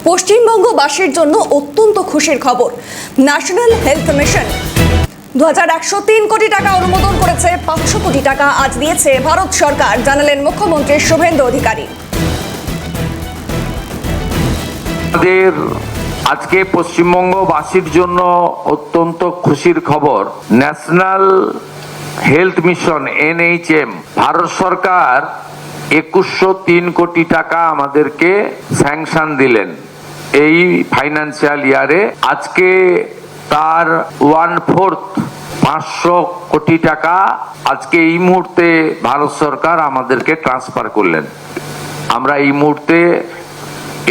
পশ্চিমবঙ্গবাসীর জন্য অত্যন্ত খুশির খবর। ন্যাশনাল হেলথ মিশন 2103 কোটি টাকা অনুমোদন করেছে। 500 কোটি টাকা আজ দিয়েছে ভারত সরকার, জানালেন মুখ্যমন্ত্রী শুভেন্দু অধিকারী। আমাদের আজকে পশ্চিমবঙ্গবাসীর জন্য অত্যন্ত খুশির খবর। National health mission NHM Bharat সরকার 2103 কোটি টাকা আমাদেরকে স্যাংশন দিলেন এই ফাইন্যান্সিয়াল ইয়ারে। আজকে তার 1/4 500 কোটি টাকা আজকে এই মুহূর্তে ভারত সরকার আমাদেরকে ট্রান্সফার করলেন। আমরা এই মুহূর্তে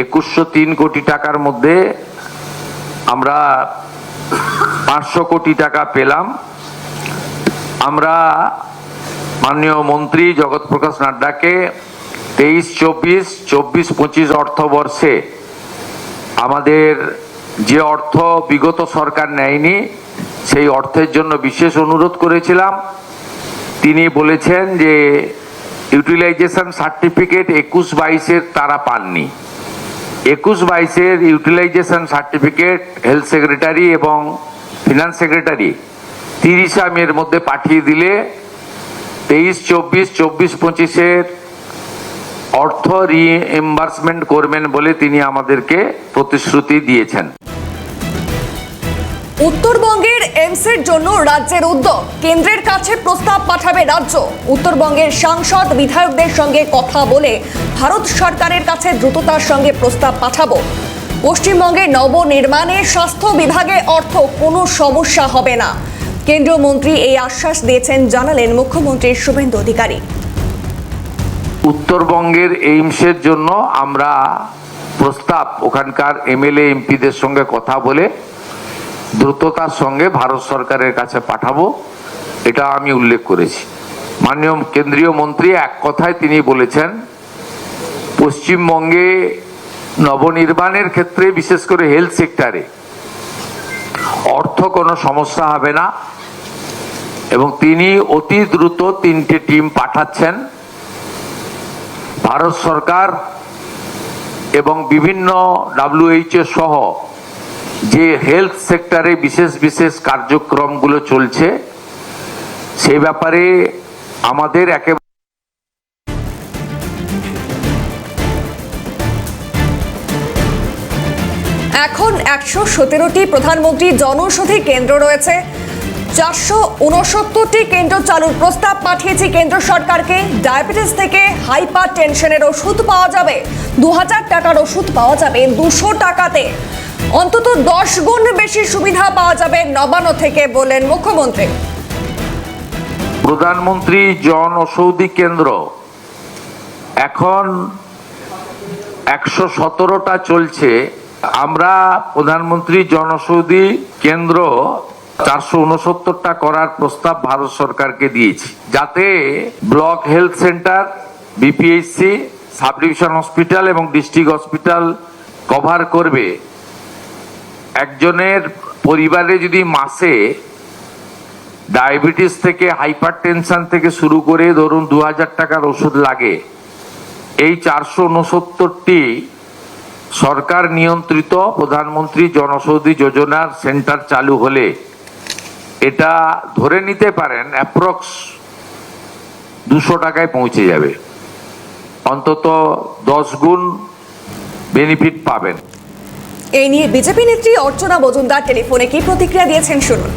2103 কোটি টাকার মধ্যে আমরা 500 কোটি টাকা পেলাম। আমরা মাননীয় মন্ত্রী জগৎ প্রকাশ নাড্ডাকে 23-24, 24-25 অর্থবর্ষে আমাদের যে অর্থ বিগত সরকার নেয়নি সেই অর্থের জন্য বিশেষ অনুরোধ করেছিলাম। তিনি বলেছেন যে ইউটিলাইজেশন সার্টিফিকেট 21-22 তারা পাননি। 21-22 ইউটিলাইজেশন সার্টিফিকেট হেলথ সেক্রেটারি এবং ফিনান্স সেক্রেটারি 30 মের মধ্যে পাঠিয়ে দিলে 23-24, 24-25 অর্থ রিএম্বার্সমেন্ট করবেন বলে তিনি আমাদেরকে প্রতিশ্রুতি দিয়েছেন। উত্তরবঙ্গের এইমসের জন্য রাজ্যের উদ্যোগ, কেন্দ্রের কাছে প্রস্তাব পাঠাবে রাজ্য। উত্তরবঙ্গের সাংসদ বিধায়কদের সঙ্গে কথা বলে ভারত সরকারের কাছে দ্রুততার সঙ্গে প্রস্তাব পাঠাবো। পশ্চিমবঙ্গে নবনির্মাণে স্বাস্থ্য বিভাগে অর্থ কোনো সমস্যা হবে না। কেন্দ্রীয় মন্ত্রী এই আশ্বাস দিয়েছেন, জানালেন মুখ্যমন্ত্রী শুভেন্দু অধিকারী। উত্তরবঙ্গের এইমসের জন্য আমরা প্রস্তাব ওখানকার MLA MPদের সঙ্গে কথা বলে দ্রুততার সঙ্গে ভারত সরকারের কাছে পাঠাবো, এটা আমি উল্লেখ করেছি। মাননীয় কেন্দ্রীয় মন্ত্রী এক কথায় তিনি বলেছেন, পশ্চিমবঙ্গে নবনির্মাণের ক্ষেত্রে বিশেষ করে হেলথ সেক্টরে অর্থ কোনো সমস্যা হবে না এবং তিনি অতি দ্রুত 3টে টিম পাঠাচ্ছেন। ভারত সরকার এবং বিভিন্ন WHO সহ যে হেলথ সেক্টরে বিশেষ বিশেষ কার্যক্রমগুলো চলছে সেই ব্যাপারে আমাদের একেবারে এখন 117টি প্রধানমন্ত্রী জনৌষধি কেন্দ্র রয়েছে। 469টি কেন্দ্র চালুর প্রস্তাব পাঠিয়েছে কেন্দ্র সরকারকে। ডায়াবেটিস থেকে হাইপার টেনশনের ওষুধ পাওয়া যাবে, 2000 টাকার ওষুধ পাওয়া যাবে 200 টাকাতে। অন্তত 10 গুণ বেশি সুবিধা পাওয়া যাবে নবান্ন থেকে, বলেন মুখ্যমন্ত্রী। প্রধানমন্ত্রী জন ঔষধি কেন্দ্র এখন 117টা চলছে। আমরা প্রধানমন্ত্রী জন ঔষধি কেন্দ্র 469টা করার প্রস্তাব ভারত সরকারকে দিয়েছি, যাতে block health centre, BPHC, sub division hospital এবং ডিস্ট্রিক্ট হসপিটাল কভার করবে। একজনের পরিবারে যদি মাসে ডায়াবেটিস থেকে হাইপার টেনশন থেকে শুরু করে ধরুন 2000 টাকার ওষুধ লাগে, এই 469টি সরকার নিয়ন্ত্রিত প্রধানমন্ত্রী জনঔষধি যোজনার সেন্টার চালু হলে এটা ধরে নিতে পারেন অ্যাপ্রক্স 200 টাকায় পৌঁছে যাবে। অন্তত 10 গুণ বেনিফিট পাবেন। এই নিয়ে বিজেপি নেত্রী অর্চনা মজুমদার টেলিফোনে কি প্রতিক্রিয়া দিয়েছেন, শুনুন।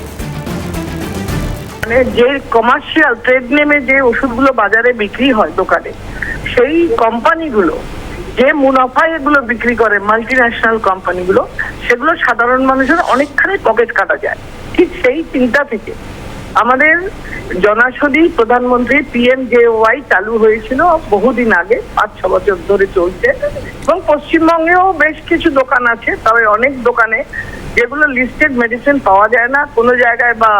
মানে যে কমার্শিয়াল ট্রেড নেমে যে ওষুধগুলো বাজারে বিক্রি হয় দোকানে, সেই কোম্পানিগুলো যে মুনাফায় এগুলো বিক্রি করে, মাল্টিন্যাশনাল কোম্পানিগুলো, সেগুলো সাধারণ মানুষের অনেকখানি পকেট কাটা যায়। ঠিক সেই চিন্তা থেকে আমাদের জনৌষধি প্রধানমন্ত্রী PMJY চালু হয়েছিল বহুদিন আগে, 5-6 বছর ধরে চলছে এবং পশ্চিমবঙ্গেও বেশ কিছু দোকান আছে, তবে অনেক দোকানে যেগুলো লিস্টেড মেডিসিন পাওয়া যায় না কোনো জায়গায়, বা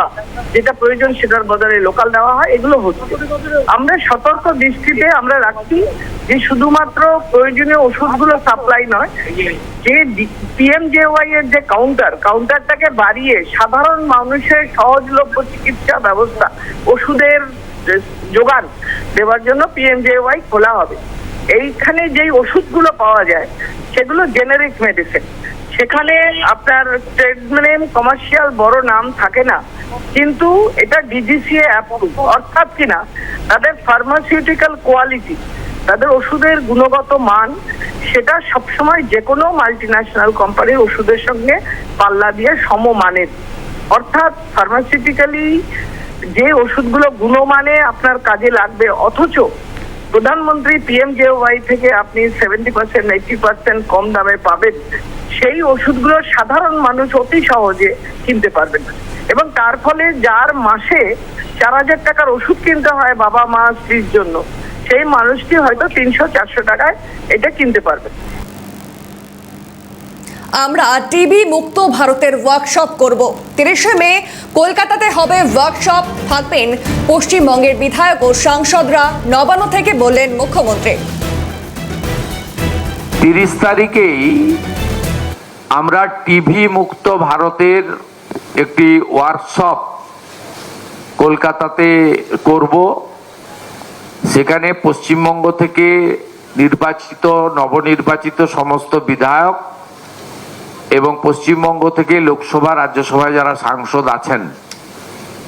যেটা প্রয়োজন সেটার বদলে লোকাল দেওয়া হয়, এগুলো হচ্ছে। আমরা সতর্ক দৃষ্টিতে আমরা রাখছি যে শুধুমাত্র প্রয়োজনীয় ওষুধগুলো সাপ্লাই নয়, যে PMJY এর যে কাউন্টারটাকে বাড়িয়ে সাধারণ মানুষের সহজলভ্য চিকিৎসা ব্যবস্থা, ওষুধের যোগান দেওয়ার জন্য PMJY খোলা হবে। এইখানে যেই ওষুধগুলো পাওয়া যায় সেগুলো জেনারিক মেডিসিন, সেখানে আপনার ট্রেড নেম কমার্শিয়াল বড় নাম থাকে না, কিন্তু এটা ডিজিসিএ অ্যাপ্রুভ, অর্থাৎ কিনা তাদের ফার্মাসিউটিক্যাল কোয়ালিটি, তাদের ওষুধের গুণগত মান সেটা সবসময় যে কোনো মাল্টিন্যাশনাল কোম্পানির ওষুধের সঙ্গে পাল্লা দিয়ে সমমানের। অর্থাৎ ফার্মাসিউটিক্যালি যে ওষুধগুলো গুণমানে আপনার কাজে লাগবে, অথচ প্রধানমন্ত্রী PMJY থেকে আপনি 70% 80% কম দামে পাবেন, সেই ওষুধগুলো সাধারণ মানুষ অতি সহজে কিনতে পারবেন। এবং তার ফলে যার মাসে 4,000 টাকার ওষুধ কিনতে হয় বাবা মা স্ত্রীর জন্য, সেই মানুষটি হয়তো 300-400 টাকায় এটা কিনতে পারবে। আমরা টিবি মুক্ত ভারতের ওয়ার্কশপ করব। 30শে মে কলকাতাতে হবে ওয়ার্কশপ, থাকবেন পশ্চিমবঙ্গের বিধায়ক ও সাংসদরা, নবান্ন থেকে বললেন মুখ্যমন্ত্রী। 30 তারিখেই আমরা টিভি মুক্ত ভারতের একটি ওয়ার্কশপ কলকাতাতে করব। সেখানে পশ্চিমবঙ্গ থেকে নবনির্বাচিত সমস্ত বিধায়ক এবং পশ্চিমবঙ্গ থেকে লোকসভা রাজ্যসভায় যারা সাংসদ আছেন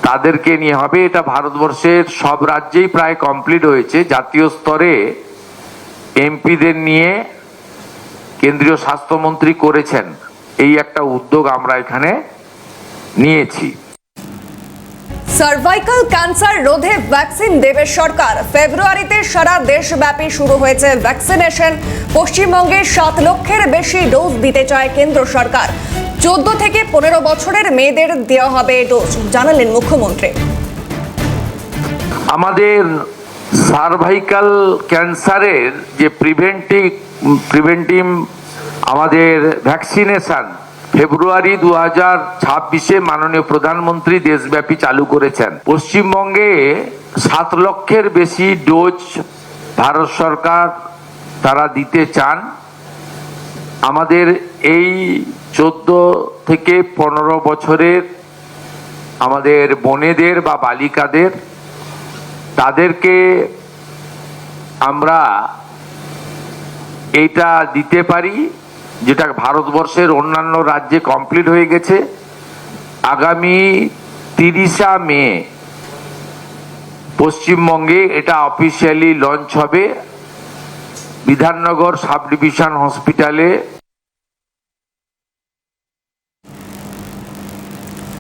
তাদেরকে নিয়ে হবে। এটা ভারতবর্ষের সব রাজ্যেই প্রায় কমপ্লিট হয়েছে। জাতীয় স্তরে এমপিদের নিয়ে কেন্দ্রীয় স্বাস্থ্যমন্ত্রী করেছেন। এই একটা উদ্যোগ আমরা এখানে নিয়েছি। সার্ভাইকাল ক্যান্সার রোধে ভ্যাকসিন দেবে সরকার। ফেব্রুয়ারিতে সারা দেশব্যাপী শুরু হয়েছে ভ্যাকসিনেশন। পশ্চিমবঙ্গে 7 লক্ষের বেশি ডোজ দিতে চায় কেন্দ্র সরকার। 14 থেকে 15 বছরের মেয়েদের দেওয়া হবে ডোজ, জানালেন মুখ্যমন্ত্রী। আমাদের সার্ভাইকাল ক্যান্সারের যে প্রিভেন্টিভ আমাদের ভ্যাকসিনেশন ফেব্রুয়ারি 2026-এ মাননীয় প্রধানমন্ত্রী দেশব্যাপী চালু করেছেন। পশ্চিমবঙ্গে 7 লক্ষের বেশি ডোজ ভারত সরকার তারা দিতে চান। আমাদের এই 14 থেকে 15 বছরের আমাদের বোনেদের বা বালিকাদের, তাদেরকে আমরা এইটা দিতে পারি, যেটা ভারতবর্ষের অন্যান্য রাজ্যে কমপ্লিট হয়ে গেছে। আগামী 30শে মে পশ্চিমবঙ্গে এটা অফিসিয়ালি লঞ্চ হবে। বিধাননগর সাব ডিভিশন হসপিটালে